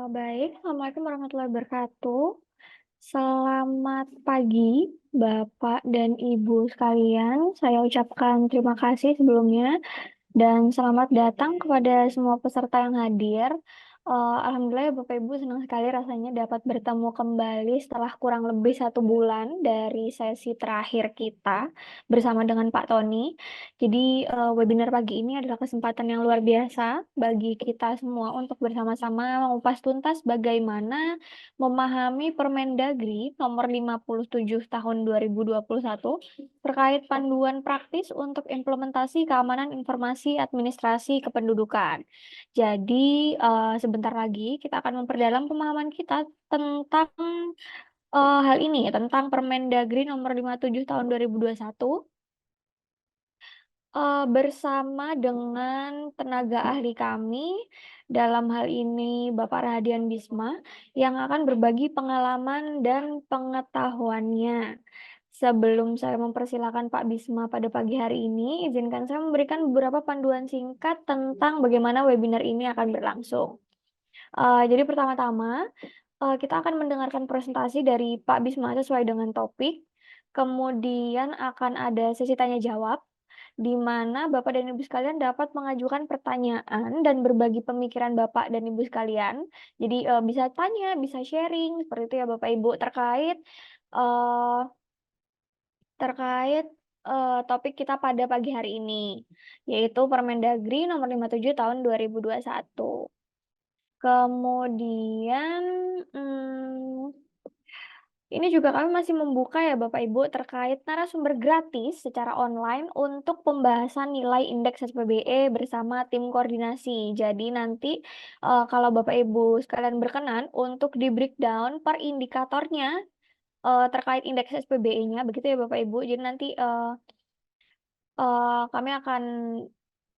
Baik, Assalamualaikum warahmatullahi wabarakatuh. Selamat pagi, Bapak dan Ibu sekalian. Saya ucapkan terima kasih sebelumnya dan selamat datang kepada semua peserta yang hadir. Alhamdulillah ya Bapak Ibu senang sekali rasanya dapat bertemu kembali setelah kurang lebih 1 bulan dari sesi terakhir kita bersama dengan Pak Tony. Jadi webinar pagi ini adalah kesempatan yang luar biasa bagi kita semua untuk bersama-sama mengupas tuntas bagaimana memahami Permendagri nomor 57 tahun 2021 terkait panduan praktis untuk implementasi keamanan informasi administrasi kependudukan. Jadi, sebentar lagi kita akan memperdalam pemahaman kita tentang, hal ini, tentang Permendagri nomor 57 tahun 2021, bersama dengan tenaga ahli kami, dalam hal ini Bapak Rahadian Bisma, yang akan berbagi pengalaman dan pengetahuannya. Sebelum saya mempersilahkan Pak Bisma pada pagi hari ini, izinkan saya memberikan beberapa panduan singkat tentang bagaimana webinar ini akan berlangsung. Jadi pertama-tama, kita akan mendengarkan presentasi dari Pak Bisma sesuai dengan topik, kemudian akan ada sesi tanya jawab, di mana Bapak dan Ibu sekalian dapat mengajukan pertanyaan dan berbagi pemikiran Bapak dan Ibu sekalian. Jadi, bisa tanya, bisa sharing, seperti itu ya Bapak Ibu, terkait, eee terkait, topik kita pada pagi hari ini, yaitu Permendagri nomor 57 tahun 2021. Kemudian, mmm, ini juga kami masih membuka ya Bapak Ibu terkait narasumber gratis secara online untuk pembahasan nilai indeks SPBE bersama tim koordinasi. Jadi nanti, kalau Bapak Ibu sekalian berkenan untuk di-breakdown per indikatornya, terkait indeks SPBE-nya begitu ya Bapak Ibu. Jadi nanti, kami akan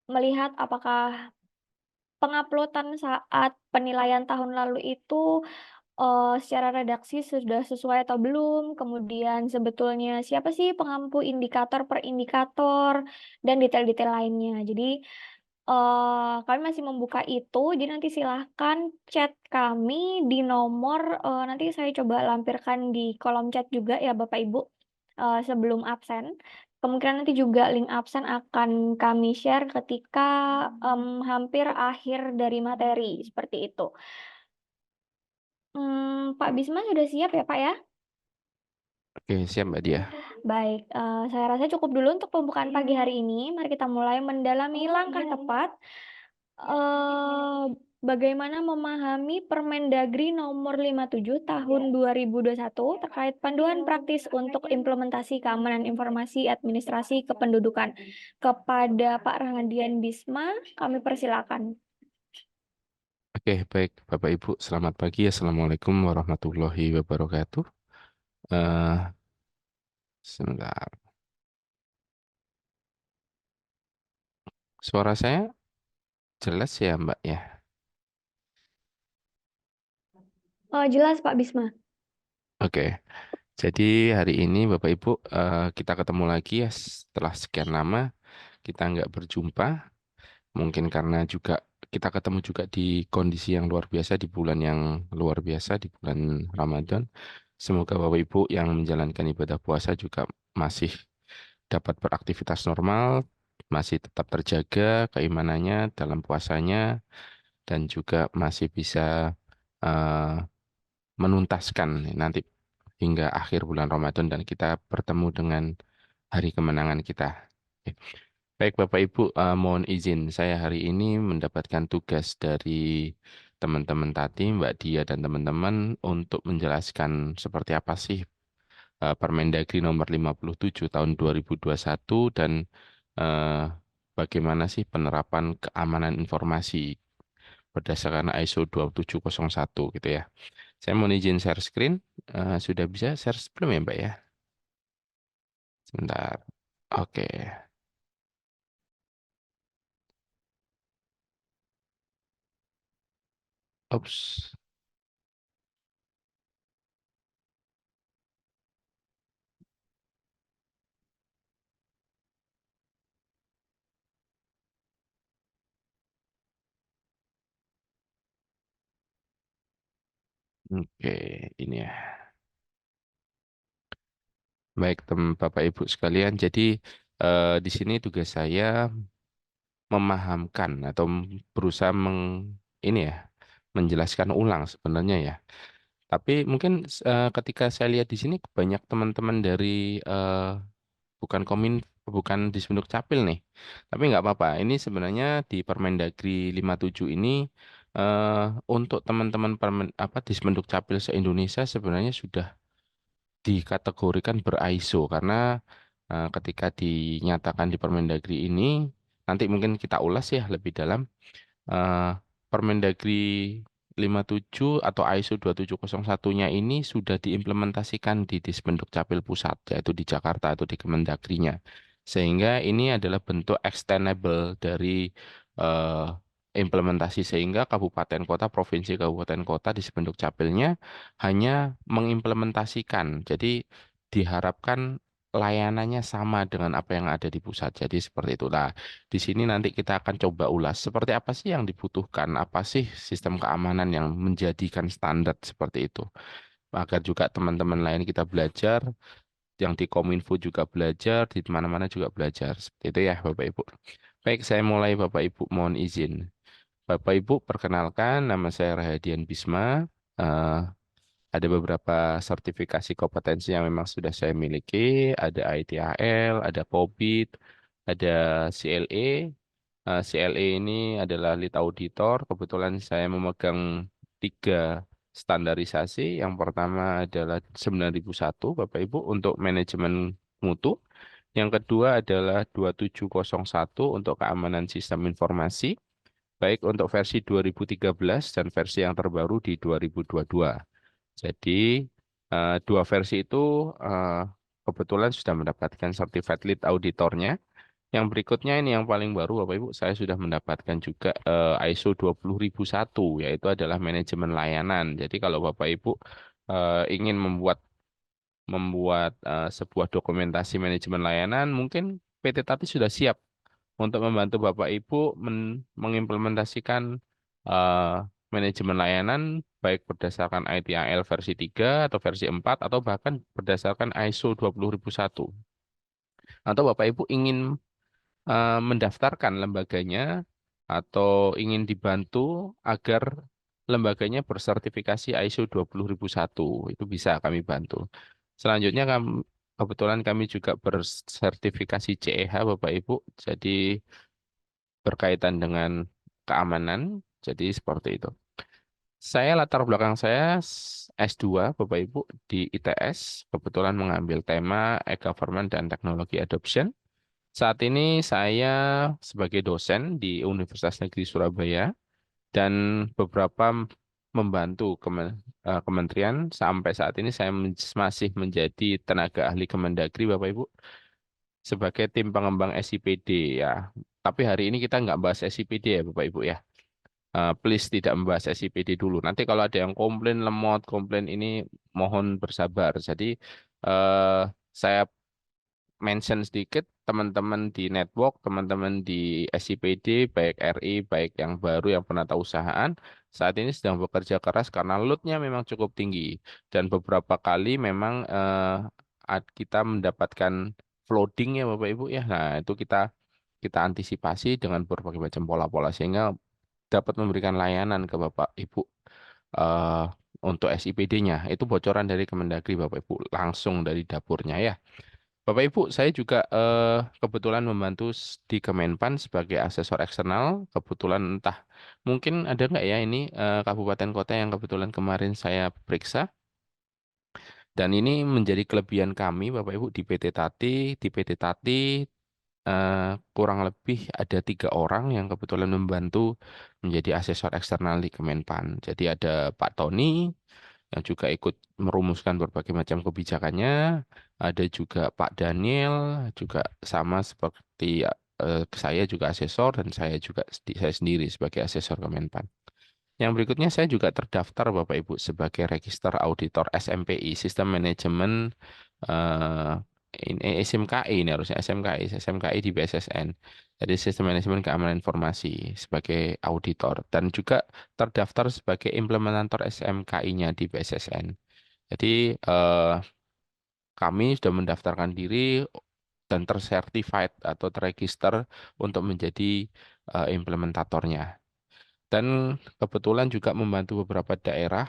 melihat apakah penguploadan saat penilaian tahun lalu itu, secara redaksi sudah sesuai atau belum, kemudian sebetulnya siapa sih pengampu indikator per indikator, dan detail-detail lainnya. Jadi, kami masih membuka itu, jadi nanti silahkan chat kami di nomor, nanti saya coba lampirkan di kolom chat juga ya Bapak Ibu, sebelum absen. Kemungkinan nanti juga link absen akan kami share ketika, hampir akhir dari materi, seperti itu. Pak Bisma sudah siap ya, Pak, ya? Oke, siap Mbak Dia. Baik, saya rasa cukup dulu untuk pembukaan pagi hari ini. Mari kita mulai mendalami langkah tepat, bagaimana memahami Permendagri nomor 57 tahun 2021 terkait panduan praktis untuk implementasi keamanan informasi administrasi kependudukan. Kepada Pak Rahadian Bisma, kami persilakan. Oke, baik Bapak Ibu, selamat pagi. Assalamualaikum warahmatullahi wabarakatuh. Eh, Sebentar. Suara saya jelas ya Mbak ya? Jelas Pak Bisma. Oke, jadi hari ini Bapak Ibu kita ketemu lagi ya setelah sekian lama kita nggak berjumpa. Mungkin karena juga kita ketemu juga di kondisi yang luar biasa di bulan yang luar biasa di bulan Ramadan. Semoga Bapak Ibu yang menjalankan ibadah puasa juga masih dapat beraktivitas normal, masih tetap terjaga keimanannya dalam puasanya, dan juga masih bisa eh, menuntaskan nanti hingga akhir bulan Ramadan dan kita bertemu dengan hari kemenangan kita. Oke. Baik Bapak Ibu, mohon izin saya hari ini mendapatkan tugas dari teman-teman tadi, Mbak Dia dan teman-teman untuk menjelaskan seperti apa sih Permendagri nomor 57 tahun 2021 dan eh, bagaimana sih penerapan keamanan informasi berdasarkan ISO 2701 gitu ya. Saya mau izin share screen. Sudah bisa share sebelum ya Mbak ya? Sebentar. Oke. Ups. Oke, ini ya. Baik, Bapak Ibu sekalian. Jadi di sini tugas saya memahamkan atau berusaha ini ya, menjelaskan ulang sebenarnya ya. Tapi mungkin ketika saya lihat di sini banyak teman-teman dari bukan bukan di Senduk Capil nih. Tapi nggak apa-apa. Ini sebenarnya di Permendagri 57 ini eh, untuk teman-teman apa di Senduk Capil se-Indonesia sebenarnya sudah dikategorikan ber-ISO karena ketika dinyatakan di Permendagri ini nanti mungkin kita ulas ya lebih dalam eh, Permendagri 57 atau ISO 2701-nya ini sudah diimplementasikan di Disbenduk Capil Pusat, yaitu di Jakarta atau di Kemendagrinya. Sehingga ini adalah bentuk extendable dari eh, implementasi sehingga kabupaten kota, provinsi kabupaten kota di Disbenduk Capilnya hanya mengimplementasikan. Jadi diharapkan layanannya sama dengan apa yang ada di pusat. Jadi seperti itulah. Di sini nanti kita akan coba ulas seperti apa sih yang dibutuhkan, apa sih sistem keamanan yang menjadikan standar seperti itu. Agar juga teman-teman lain kita belajar, yang di Kominfo juga belajar, di mana-mana juga belajar. Seperti itu ya Bapak Ibu. Baik, saya mulai Bapak Ibu mohon izin. Bapak Ibu perkenalkan nama saya Rahadian Bisma. Eh, ada beberapa sertifikasi kompetensi yang memang sudah saya miliki, ada ITAL, ada COBIT, ada CLE. CLE ini adalah lead auditor. Kebetulan saya memegang tiga standarisasi. Yang pertama adalah 9001, Bapak Ibu, untuk manajemen mutu. Yang kedua adalah 2701 untuk keamanan sistem informasi, baik untuk versi 2013 dan versi yang terbaru di 2022. Jadi, dua versi itu eh, kebetulan sudah mendapatkan sertifikat lead auditornya. Yang berikutnya ini yang paling baru Bapak Ibu, saya sudah mendapatkan juga ISO 20001 yaitu adalah manajemen layanan. Jadi kalau Bapak Ibu ingin membuat sebuah dokumentasi manajemen layanan, mungkin PT Tati sudah siap untuk membantu Bapak Ibu mengimplementasikan eh, manajemen layanan baik berdasarkan ITIL versi 3 atau versi 4 atau bahkan berdasarkan ISO 20001. Atau Bapak Ibu ingin mendaftarkan lembaganya atau ingin dibantu agar lembaganya bersertifikasi ISO 20001 itu bisa kami bantu. Selanjutnya kebetulan kami juga bersertifikasi CEH Bapak Ibu, jadi berkaitan dengan keamanan, jadi seperti itu. Saya latar belakang saya S2 Bapak Ibu di ITS, kebetulan mengambil tema e-government dan teknologi adoption. Saat ini saya sebagai dosen di Universitas Negeri Surabaya dan beberapa membantu kementerian. Sampai saat ini saya masih menjadi tenaga ahli Kemendagri Bapak Ibu sebagai tim pengembang SIPD ya. Tapi hari ini kita nggak bahas SIPD ya Bapak Ibu ya. Please tidak membahas SIPD dulu. Nanti kalau ada yang komplain lemot, komplain ini mohon bersabar. Jadi eh, saya mention sedikit teman-teman di network, teman-teman di SIPD, baik RI, baik yang baru yang penatausahaan, saat ini sedang bekerja keras karena load-nya memang cukup tinggi. Dan beberapa kali memang kita mendapatkan flooding ya Bapak Ibu ya. Nah, itu kita kita antisipasi dengan berbagai macam pola-pola sehingga dapat memberikan layanan ke Bapak Ibu eh, untuk SIPD-nya. Itu bocoran dari Kemendagri Bapak Ibu langsung dari dapurnya ya. Bapak Ibu, saya juga kebetulan membantu di Kemenpan sebagai asesor eksternal. Kebetulan entah mungkin ada nggak ya ini kabupaten kota yang kebetulan kemarin saya periksa. Dan ini menjadi kelebihan kami, Bapak Ibu, di PT Tati. Di PT Tati eh, kurang lebih ada 3 orang yang kebetulan membantu menjadi asesor eksternal di Kemenpan. Jadi ada Pak Tony yang juga ikut merumuskan berbagai macam kebijakannya. Ada juga Pak Daniel, juga sama seperti saya juga asesor dan saya sendiri sebagai asesor Kemenpan. Yang berikutnya saya juga terdaftar Bapak Ibu sebagai Register Auditor SMPI, Sistem Manajemen eh, ini SMKI ini harusnya SMKI di BSSN. Jadi Sistem Manajemen Keamanan Informasi sebagai auditor dan juga terdaftar sebagai implementator SMKI-nya di BSSN. Jadi kami sudah mendaftarkan diri dan tersertified atau terregister untuk menjadi implementatornya. Dan kebetulan juga membantu beberapa daerah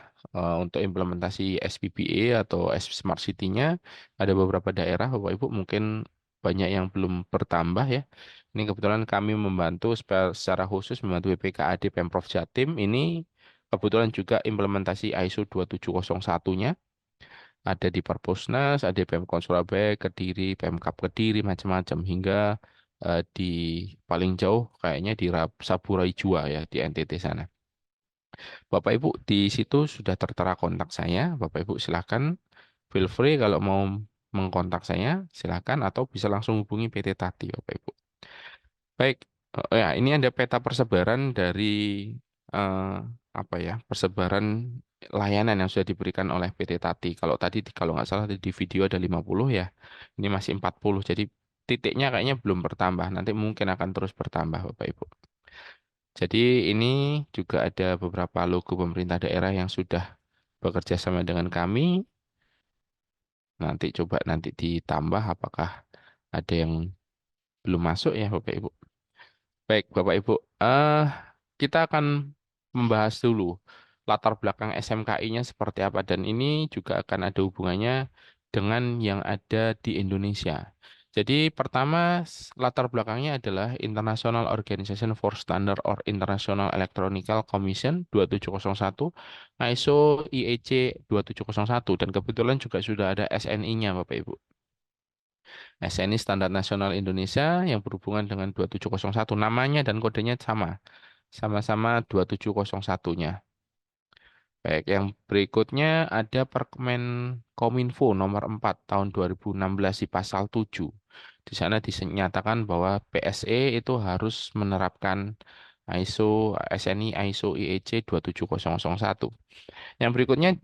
untuk implementasi SPBA atau Smart City-nya. Ada beberapa daerah, Bapak Ibu mungkin banyak yang belum bertambah ya. Ini kebetulan kami membantu secara khusus membantu BPKAD Pemprov Jatim. Ini kebetulan juga implementasi ISO 2701-nya. Ada di Perpusnas, ada di Pemkot Surabaya, Kediri, Pemkap Kediri, macam-macam. Hingga di paling jauh kayaknya di Saburai Jua ya, di NTT sana. Bapak Ibu di situ sudah tertera kontak saya. Bapak Ibu silakan feel free kalau mau mengkontak saya, silakan atau bisa langsung hubungi PT Tati Bapak Ibu. Baik, ya ini ada peta persebaran dari eh, apa ya, persebaran layanan yang sudah diberikan oleh PT Tati. Kalau tadi kalau nggak salah di video ada 50 ya, ini masih 40. Jadi titiknya kayaknya belum bertambah. Nanti mungkin akan terus bertambah Bapak Ibu. Jadi ini juga ada beberapa logo pemerintah daerah yang sudah bekerja sama dengan kami. Nanti coba nanti ditambah apakah ada yang belum masuk ya Bapak Ibu. Baik Bapak Ibu, eh kita akan membahas dulu latar belakang SMKI-nya seperti apa dan ini juga akan ada hubungannya dengan yang ada di Indonesia. Jadi pertama latar belakangnya adalah International Organization for Standard or International Electronical Commission 2701, ISO IEC 2701 dan kebetulan juga sudah ada SNI-nya Bapak Ibu. SNI Standar Nasional Indonesia yang berhubungan dengan 2701 namanya dan kodenya sama. Sama-sama 2701-nya. Baik, yang berikutnya ada Permen Kominfo nomor 4 tahun 2016 di pasal 7. Di sana dinyatakan bahwa PSE itu harus menerapkan ISO SNI ISO IEC 27001. Yang berikutnya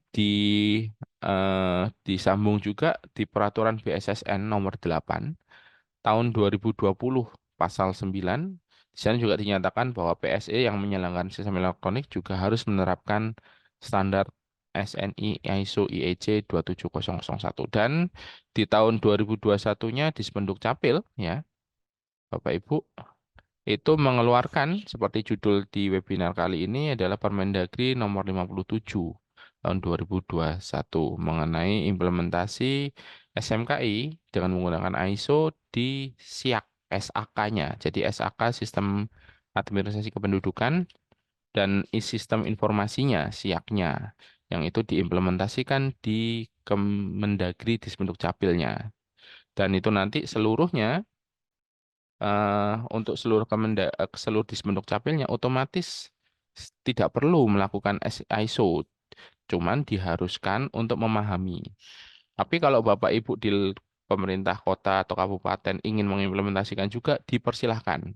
disambung juga di peraturan BSSN nomor 8 tahun 2020 pasal 9. Di sana juga dinyatakan bahwa PSE yang menyelenggarakan sistem elektronik juga harus menerapkan standar SNI ISO IEC 27001 dan di tahun 2021-nya di Spenduk Capil ya Bapak Ibu itu mengeluarkan seperti judul di webinar kali ini adalah Permendagri nomor 57 tahun 2021 mengenai implementasi SMKI dengan menggunakan ISO di SIAK SAK-nya. Jadi SAK Sistem Administrasi Kependudukan dan Sistem Informasinya SIAK-nya yang itu diimplementasikan di Kemendagri di Spenduk Capilnya. Dan itu nanti seluruhnya untuk seluruh Dismenuk Capilnya otomatis tidak perlu melakukan ISO, cuman diharuskan untuk memahami. Tapi kalau Bapak Ibu di pemerintah kota atau kabupaten ingin mengimplementasikan juga dipersilahkan.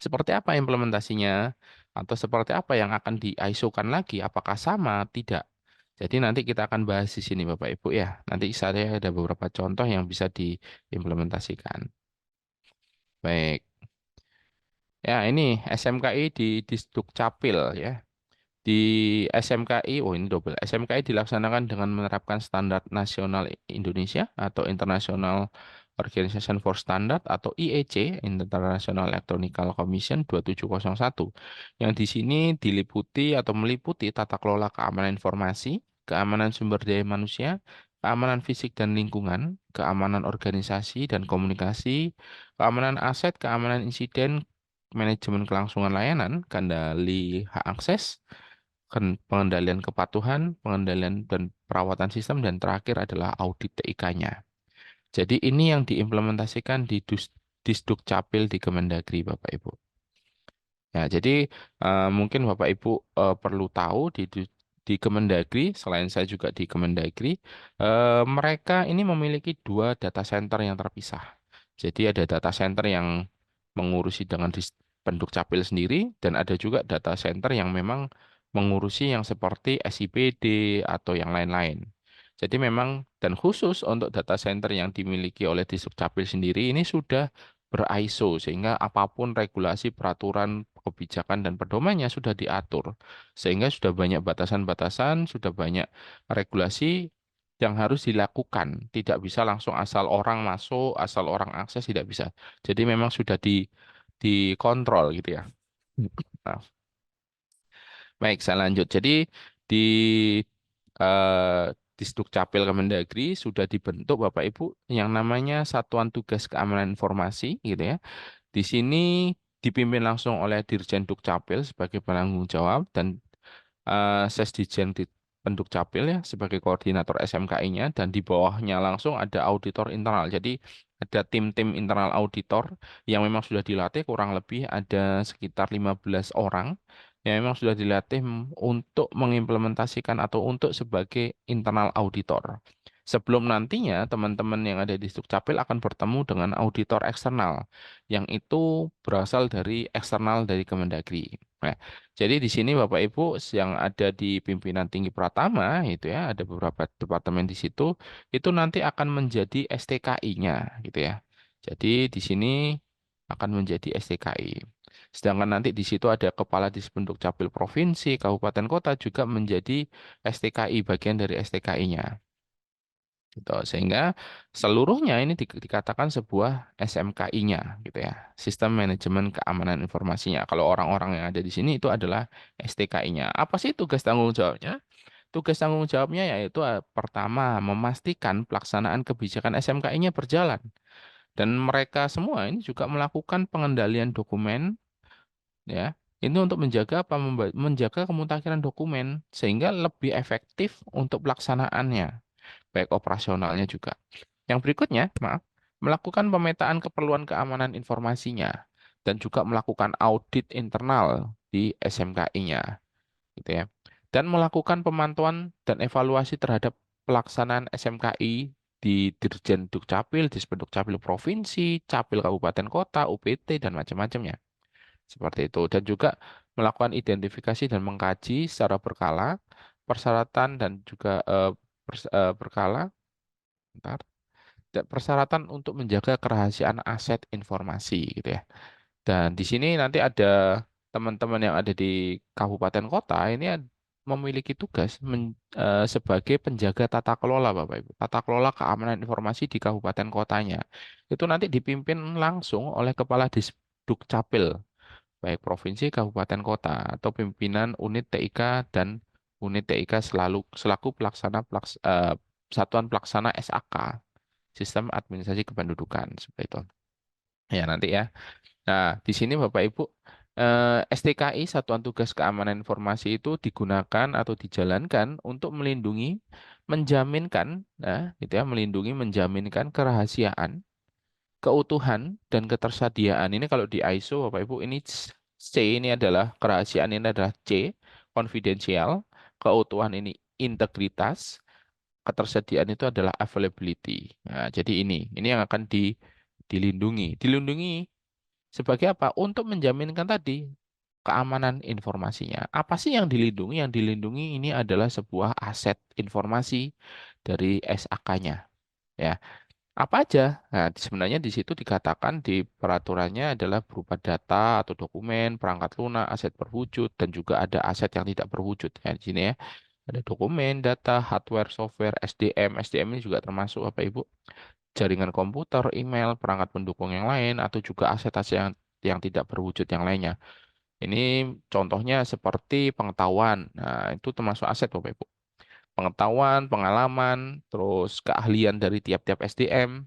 Seperti apa implementasinya atau seperti apa yang akan di ISO-kan lagi? Apakah sama? Tidak. Jadi nanti kita akan bahas di sini Bapak Ibu ya. Nanti saya ada beberapa contoh yang bisa diimplementasikan. Baik. Ya, ini SMKI di Dukcapil ya. Di SMKI, oh ini double. SMKI dilaksanakan dengan menerapkan standar nasional Indonesia atau International Organization for Standard atau IEC, International Electronical Commission 2701. Yang di sini diliputi atau meliputi tata kelola keamanan informasi, keamanan sumber daya manusia, keamanan fisik dan lingkungan, keamanan organisasi dan komunikasi, keamanan aset, keamanan insiden, manajemen kelangsungan layanan, kendali hak akses, pengendalian kepatuhan, pengendalian dan perawatan sistem, dan terakhir adalah audit TIK-nya. Jadi ini yang diimplementasikan di Disduk Capil di Kemendagri, Bapak Ibu. Ya, jadi mungkin Bapak Ibu perlu tahu di Kemendagri, selain saya juga di Kemendagri, mereka ini memiliki dua data center yang terpisah. Jadi ada data center yang mengurusi dengan di penduk capil sendiri, dan ada juga data center yang memang mengurusi yang seperti SIPD atau yang lain-lain. Jadi memang dan khusus untuk data center yang dimiliki oleh Disdukcapil sendiri ini sudah ber-ISO sehingga apapun regulasi, peraturan, kebijakan dan pedomannya sudah diatur. Sehingga sudah banyak batasan-batasan, sudah banyak regulasi yang harus dilakukan. Tidak bisa langsung asal orang masuk, asal orang akses tidak bisa. Jadi memang sudah dikontrol gitu ya. Nah, baik, saya lanjut. Jadi di Disdukcapil Kemendagri sudah dibentuk Bapak Ibu yang namanya Satuan Tugas Keamanan Informasi gitu ya. Di sini dipimpin langsung oleh Dirjen Dukcapil sebagai penanggung jawab dan Sesdijen di Pendukcapil ya sebagai koordinator SMKI-nya dan di bawahnya langsung ada auditor internal. Jadi ada tim-tim internal auditor yang memang sudah dilatih kurang lebih ada sekitar 15 orang yang memang sudah dilatih untuk mengimplementasikan atau untuk sebagai internal auditor. Sebelum nantinya teman-teman yang ada di Dukcapil akan bertemu dengan auditor eksternal yang itu berasal dari eksternal dari Kemendagri. Nah, jadi di sini Bapak Ibu yang ada di pimpinan tinggi Pratama itu ya, ada beberapa departemen di situ, itu nanti akan menjadi STKI-nya gitu ya. Jadi di sini akan menjadi STKI. Sedangkan nanti di situ ada Kepala Dispenduk Capil Provinsi, Kabupaten Kota juga menjadi STKI, bagian dari STKI-nya. Gitu. Sehingga seluruhnya ini dikatakan sebuah SMKI-nya gitu ya. Sistem Manajemen Keamanan Informasinya. Kalau orang-orang yang ada di sini itu adalah STKI-nya. Apa sih tugas tanggung jawabnya? Tugas tanggung jawabnya yaitu pertama memastikan pelaksanaan kebijakan SMKI-nya berjalan. Dan mereka semua ini juga melakukan pengendalian dokumen ya. Ini untuk menjaga apa? Menjaga kemutakhiran dokumen sehingga lebih efektif untuk pelaksanaannya baik operasionalnya juga. Yang berikutnya, maaf, melakukan pemetaan keperluan keamanan informasinya dan juga melakukan audit internal di SMKI-nya, gitu ya. Dan melakukan pemantauan dan evaluasi terhadap pelaksanaan SMKI di Dirjen Dukcapil, Dispenduk Capil Provinsi, Capil Kabupaten Kota, UPT dan macam-macamnya. Seperti itu. Dan juga melakukan identifikasi dan mengkaji secara berkala persyaratan dan juga berkala bentar, persyaratan untuk menjaga kerahasiaan aset informasi gitu ya. Dan di sini nanti ada teman-teman yang ada di kabupaten kota ini memiliki tugas sebagai penjaga tata kelola Bapak Ibu. Tata kelola keamanan informasi di kabupaten kotanya. Itu nanti dipimpin langsung oleh Kepala Disdukcapil, baik provinsi, kabupaten, kota, atau pimpinan unit TIK dan unit TIK selaku satuan pelaksana SAK. Sistem Administrasi Kependudukan seperti itu. Ya nanti ya. Nah, di sini Bapak Ibu STKI Satuan Tugas Keamanan Informasi itu digunakan atau dijalankan untuk melindungi, menjaminkan, nah, gitu ya, melindungi, menjaminkan kerahasiaan, keutuhan dan ketersediaan. Ini kalau di ISO Bapak Ibu ini C ini adalah kerahasiaan ini adalah C, konfidensial, keutuhan ini integritas, ketersediaan itu adalah availability. Nah, jadi ini yang akan dilindungi. Dilindungi sebagai apa? Untuk menjaminkan tadi keamanan informasinya. Apa sih yang dilindungi? Yang dilindungi ini adalah sebuah aset informasi dari SAK-nya. Ya, apa aja? Nah, sebenarnya di situ dikatakan di peraturannya adalah berupa data atau dokumen, perangkat lunak, aset berwujud, dan juga ada aset yang tidak berwujud. Ya, di sini ya. Ada dokumen, data, hardware, software, SDM. SDM ini juga termasuk Bapak Ibu jaringan komputer, email, perangkat pendukung yang lain, atau juga aset-aset yang tidak berwujud yang lainnya. Ini contohnya seperti pengetahuan. Nah, itu termasuk aset Bapak Ibu. Pengetahuan, pengalaman, terus keahlian dari tiap-tiap SDM,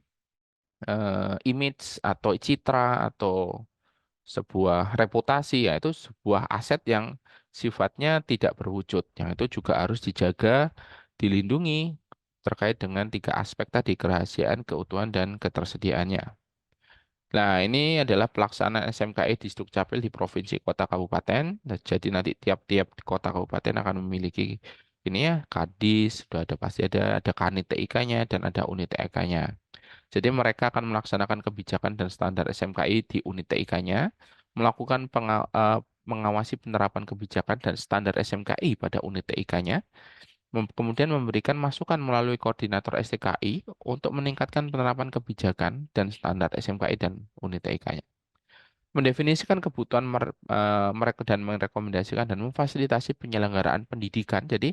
image atau citra atau sebuah reputasi, ya itu sebuah aset yang sifatnya tidak berwujud. Yang itu juga harus dijaga, dilindungi terkait dengan tiga aspek tadi, kerahasiaan, keutuhan, dan ketersediaannya. Nah, ini adalah pelaksanaan SMKI di Dukcapil di provinsi kota kabupaten. Nah, jadi nanti tiap-tiap kota kabupaten akan memiliki ini ya, Kadis, sudah ada pasti ada Kanit TIK-nya dan ada unit TIK-nya. Jadi mereka akan melaksanakan kebijakan dan standar SMKI di unit TIK-nya, melakukan mengawasi penerapan kebijakan dan standar SMKI pada unit TIK-nya, kemudian memberikan masukan melalui koordinator STKI untuk meningkatkan penerapan kebijakan dan standar SMKI dan unit TIK-nya. Mendefinisikan kebutuhan mereka dan merekomendasikan dan memfasilitasi penyelenggaraan pendidikan. Jadi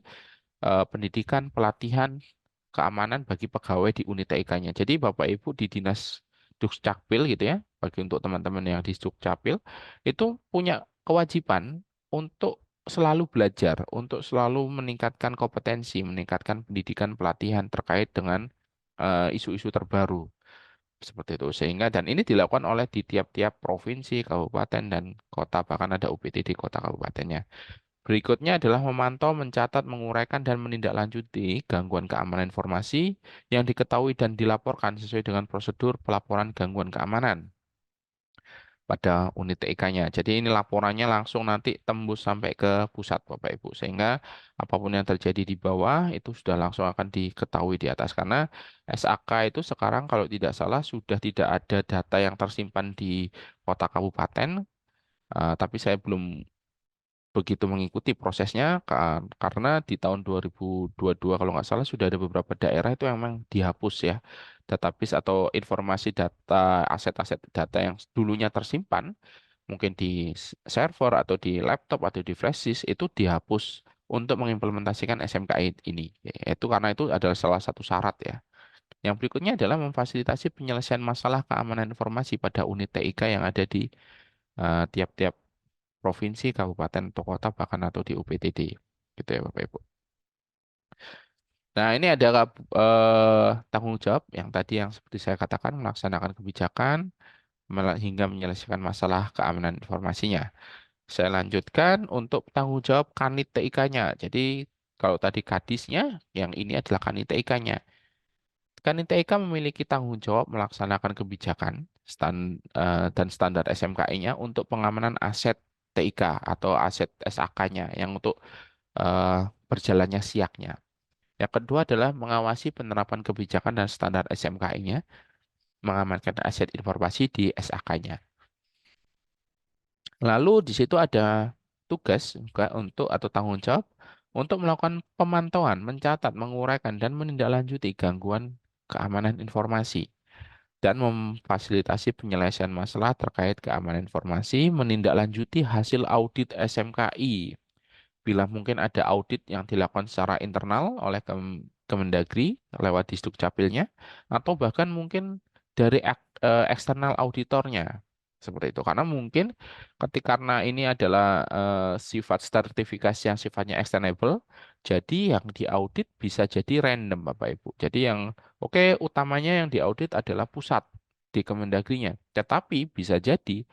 pendidikan, pelatihan, keamanan bagi pegawai di unit TIK-nya. Jadi Bapak Ibu di Dinas Dukcapil gitu ya, bagi untuk teman-teman yang di Dukcapil itu punya kewajiban untuk selalu belajar, untuk selalu meningkatkan kompetensi, meningkatkan pendidikan pelatihan terkait dengan isu-isu terbaru seperti itu. Sehingga dan ini dilakukan oleh di tiap-tiap provinsi, kabupaten dan kota, bahkan ada UPT di kota kabupatennya. Berikutnya adalah memantau, mencatat, menguraikan, dan menindaklanjuti gangguan keamanan informasi yang diketahui dan dilaporkan sesuai dengan prosedur pelaporan gangguan keamanan pada unit TIK-nya. Jadi ini laporannya langsung nanti tembus sampai ke pusat Bapak Ibu. Sehingga apapun yang terjadi di bawah itu sudah langsung akan diketahui di atas. Karena SAK itu sekarang kalau tidak salah sudah tidak ada data yang tersimpan di kota kabupaten. Tapi saya belum begitu mengikuti prosesnya karena di tahun 2022 kalau nggak salah sudah ada beberapa daerah itu yang memang dihapus ya database atau informasi data aset-aset data yang dulunya tersimpan mungkin di server atau di laptop atau di flash disk itu dihapus untuk mengimplementasikan SMKI ini. Itu karena itu adalah salah satu syarat ya. Yang berikutnya adalah memfasilitasi penyelesaian masalah keamanan informasi pada unit TIK yang ada di tiap-tiap provinsi, kabupaten, atau kota, bahkan atau di UPTD. Gitu ya Bapak Ibu. Nah ini ada tanggung jawab yang tadi yang seperti saya katakan melaksanakan kebijakan hingga menyelesaikan masalah keamanan informasinya. Saya lanjutkan untuk tanggung jawab kanit TIK-nya. Jadi kalau tadi kadisnya, yang ini adalah kanit TIK-nya. Kanit TIK memiliki tanggung jawab melaksanakan kebijakan dan standar SMKI-nya untuk pengamanan aset TIK atau aset SAK-nya yang untuk eh, berjalannya siaknya. Yang kedua adalah mengawasi penerapan kebijakan dan standar SMKI-nya, mengamankan aset informasi di SAK-nya. Lalu di situ ada tugas juga untuk atau tanggung jawab untuk melakukan pemantauan, mencatat, menguraikan, dan menindaklanjuti gangguan keamanan informasi dan memfasilitasi penyelesaian masalah terkait keamanan informasi, menindaklanjuti hasil audit SMKI bila mungkin ada audit yang dilakukan secara internal oleh Kemendagri lewat Disduk Capilnya atau bahkan mungkin dari eksternal auditornya seperti itu karena mungkin karena ini adalah sifat sertifikasi yang sifatnya extendable jadi yang diaudit bisa jadi random Bapak Ibu jadi yang oke utamanya yang diaudit adalah pusat di Kemendagrinya tetapi bisa jadi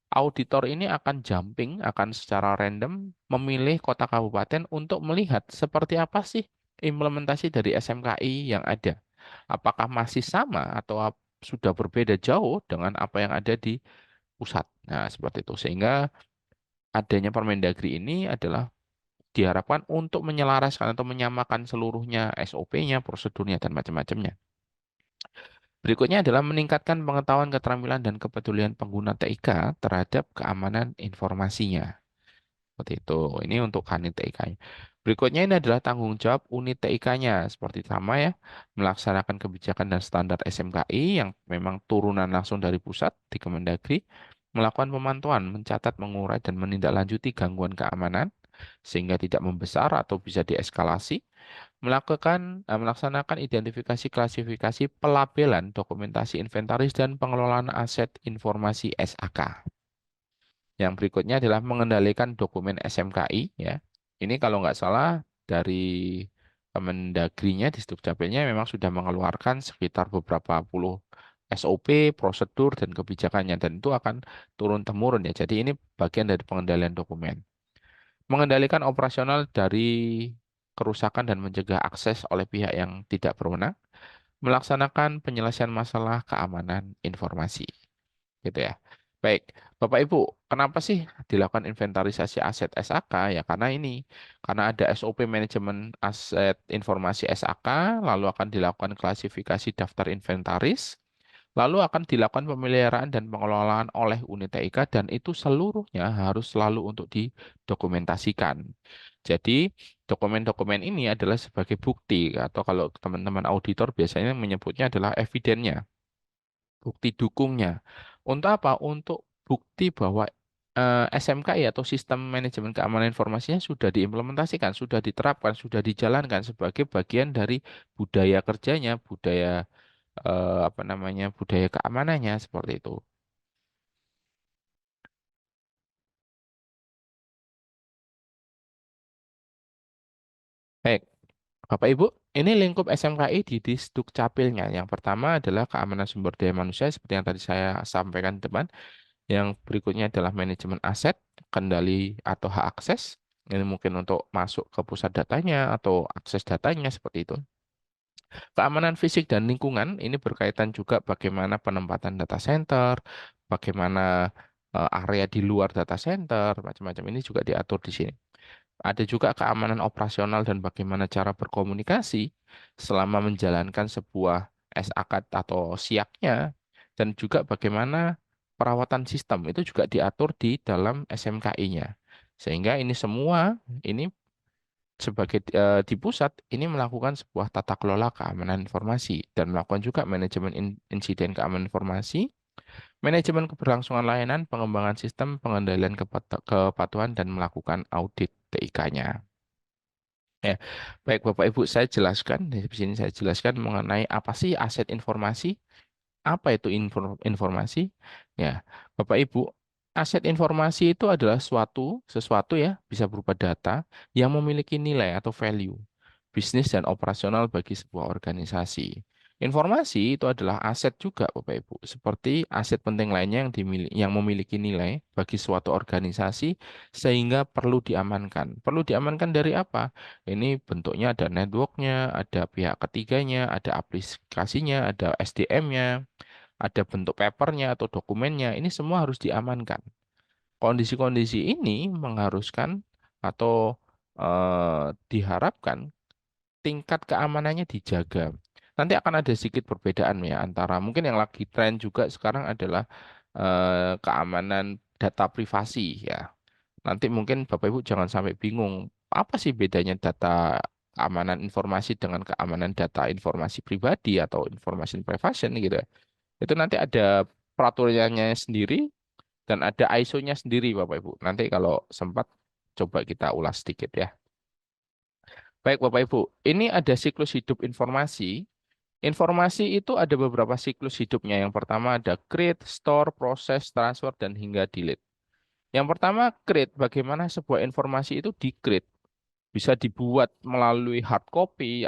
auditor ini akan jumping, akan secara random memilih kota kabupaten untuk melihat seperti apa sih implementasi dari SMKI yang ada. Apakah masih sama atau sudah berbeda jauh dengan apa yang ada di pusat. Nah, seperti itu. Sehingga adanya Permendagri ini adalah diharapkan untuk menyelaraskan atau menyamakan seluruhnya SOP-nya, prosedurnya, dan macam-macamnya. Berikutnya adalah meningkatkan pengetahuan keterampilan dan kepedulian pengguna TIK terhadap keamanan informasinya. Seperti itu. Ini untuk unit TIK-nya. Berikutnya ini adalah tanggung jawab unit TIK-nya. Seperti sama ya, melaksanakan kebijakan dan standar SMKI yang memang turunan langsung dari pusat di Kemendagri, melakukan pemantauan, mencatat, mengurai, dan menindaklanjuti gangguan keamanan sehingga tidak membesar atau bisa dieskalasi, melaksanakan identifikasi klasifikasi pelabelan dokumentasi inventaris dan pengelolaan aset informasi SAK. Yang berikutnya adalah mengendalikan dokumen SMKI ya. Ini kalau nggak salah dari Kemendagrinya di Dukcapilnya memang sudah mengeluarkan sekitar beberapa puluh SOP, prosedur dan kebijakannya dan itu akan turun temurun ya. Jadi ini bagian dari pengendalian dokumen. Mengendalikan operasional dari kerusakan dan mencegah akses oleh pihak yang tidak berwenang, melaksanakan penyelesaian masalah keamanan informasi gitu ya. Baik, Bapak Ibu, kenapa sih dilakukan inventarisasi aset SAK? Ya karena ini, karena ada SOP manajemen aset informasi SAK, lalu akan dilakukan klasifikasi daftar inventaris, Lalu akan dilakukan pemeliharaan dan pengelolaan oleh unit TIK dan itu seluruhnya harus selalu untuk didokumentasikan. Jadi dokumen-dokumen ini adalah sebagai bukti atau kalau teman-teman auditor biasanya menyebutnya adalah evidennya, bukti dukungnya. Untuk apa? Untuk bukti bahwa SMKI atau Sistem Manajemen Keamanan Informasinya sudah diimplementasikan, sudah diterapkan, sudah dijalankan sebagai bagian dari budaya kerjanya, budaya apa namanya, budaya keamanannya seperti itu. Baik, Bapak Ibu, ini lingkup SMKI di Disduk Capilnya. Yang pertama adalah keamanan sumber daya manusia seperti yang tadi saya sampaikan teman. Yang berikutnya adalah manajemen aset, kendali atau hak akses. Ini mungkin untuk masuk ke pusat datanya atau akses datanya seperti itu. Keamanan fisik dan lingkungan ini berkaitan juga bagaimana penempatan data center, bagaimana area di luar data center, macam-macam ini juga diatur di sini. Ada juga keamanan operasional dan bagaimana cara berkomunikasi selama menjalankan sebuah SAK atau siaknya, dan juga bagaimana perawatan sistem itu juga diatur di dalam SMKI-nya. Sehingga ini semua ini sebagai di pusat ini melakukan sebuah tata kelola keamanan informasi dan melakukan juga manajemen insiden keamanan informasi, manajemen keberlangsungan layanan, pengembangan sistem, pengendalian kepatuhan dan melakukan audit TIK-nya. Ya, baik Bapak Ibu, saya jelaskan di sini saya jelaskan mengenai apa sih aset informasi. Apa itu informasi? Ya, Bapak Ibu, aset informasi itu adalah sesuatu ya, bisa berupa data yang memiliki nilai atau value, bisnis dan operasional bagi sebuah organisasi. Informasi itu adalah aset juga, Bapak Ibu, seperti aset penting lainnya yang memiliki nilai bagi suatu organisasi sehingga perlu diamankan. Perlu diamankan dari apa? Ini bentuknya ada networknya, ada pihak ketiganya, ada aplikasinya, ada SDM-nya, ada bentuk papernya atau dokumennya, ini semua harus diamankan. Kondisi-kondisi ini mengharuskan atau diharapkan tingkat keamanannya dijaga. Nanti akan ada sedikit perbedaan ya antara mungkin yang lagi tren juga sekarang adalah keamanan data privasi ya. Nanti mungkin Bapak Ibu jangan sampai bingung apa sih bedanya data keamanan informasi dengan keamanan data informasi pribadi atau information privacy gitu ya. Itu nanti ada peraturannya sendiri dan ada ISO-nya sendiri, Bapak Ibu. Nanti kalau sempat coba kita ulas sedikit ya. Baik, Bapak Ibu. Ini ada siklus hidup informasi. Informasi itu ada beberapa siklus hidupnya. Yang pertama ada create, store, proses, transfer, dan hingga delete. Yang pertama, create. Bagaimana sebuah informasi itu di-create. Bisa dibuat melalui hard copy,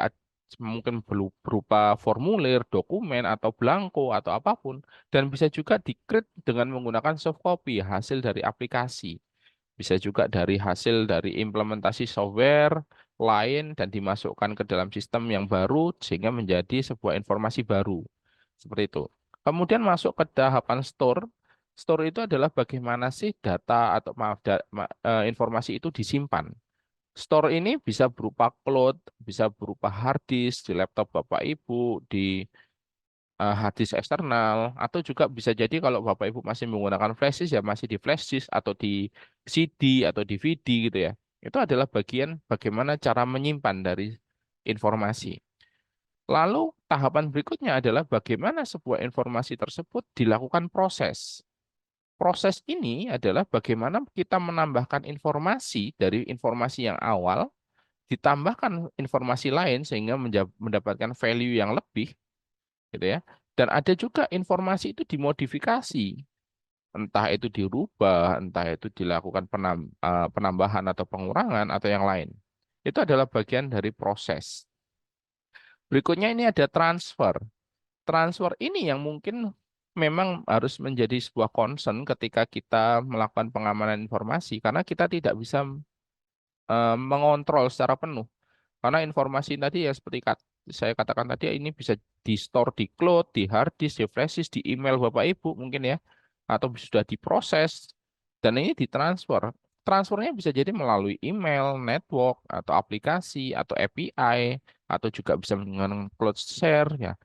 mungkin berupa formulir, dokumen, atau blanko, atau apapun. Dan bisa juga di-create dengan menggunakan soft copy, hasil dari aplikasi. Bisa juga dari hasil dari implementasi software lain dan dimasukkan ke dalam sistem yang baru sehingga menjadi sebuah informasi baru. Seperti itu. Kemudian masuk ke tahapan store. Store itu adalah bagaimana sih data atau maaf informasi itu disimpan. Store ini bisa berupa cloud, bisa berupa hard disk di laptop Bapak Ibu, di hard disk eksternal, atau juga bisa jadi kalau Bapak Ibu masih menggunakan flash disk ya masih di flash disk atau di CD atau DVD gitu ya. Itu adalah bagian bagaimana cara menyimpan dari informasi. Lalu tahapan berikutnya adalah bagaimana sebuah informasi tersebut dilakukan proses. Proses ini adalah bagaimana kita menambahkan informasi dari informasi yang awal ditambahkan informasi lain sehingga mendapatkan value yang lebih gitu ya. Dan ada juga informasi itu dimodifikasi, entah itu dirubah, entah itu dilakukan penambahan atau pengurangan atau yang lain. Itu adalah bagian dari proses. Berikutnya ini ada transfer. Transfer ini yang mungkin memang harus menjadi sebuah concern ketika kita melakukan pengamanan informasi karena kita tidak bisa mengontrol secara penuh. Karena informasi tadi ya seperti saya katakan tadi ini bisa di-store di cloud, di hard disk, di flash disk, di email Bapak Ibu mungkin ya, atau sudah diproses dan ini ditransfer. Transfernya bisa jadi melalui email, network, atau aplikasi, atau API, atau juga bisa menggunakan cloud share ya.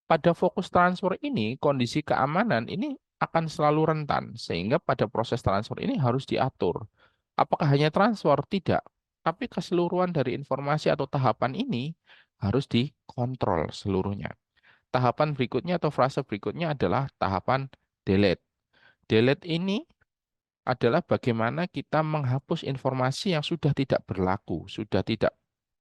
pada fokus transfer ini, kondisi keamanan ini akan selalu rentan, sehingga pada proses transfer ini harus diatur. Apakah hanya transfer? Tidak. Tapi keseluruhan dari informasi atau tahapan ini harus dikontrol seluruhnya. Tahapan berikutnya atau frase berikutnya adalah tahapan delete. Delete ini adalah bagaimana kita menghapus informasi yang sudah tidak berlaku, sudah tidak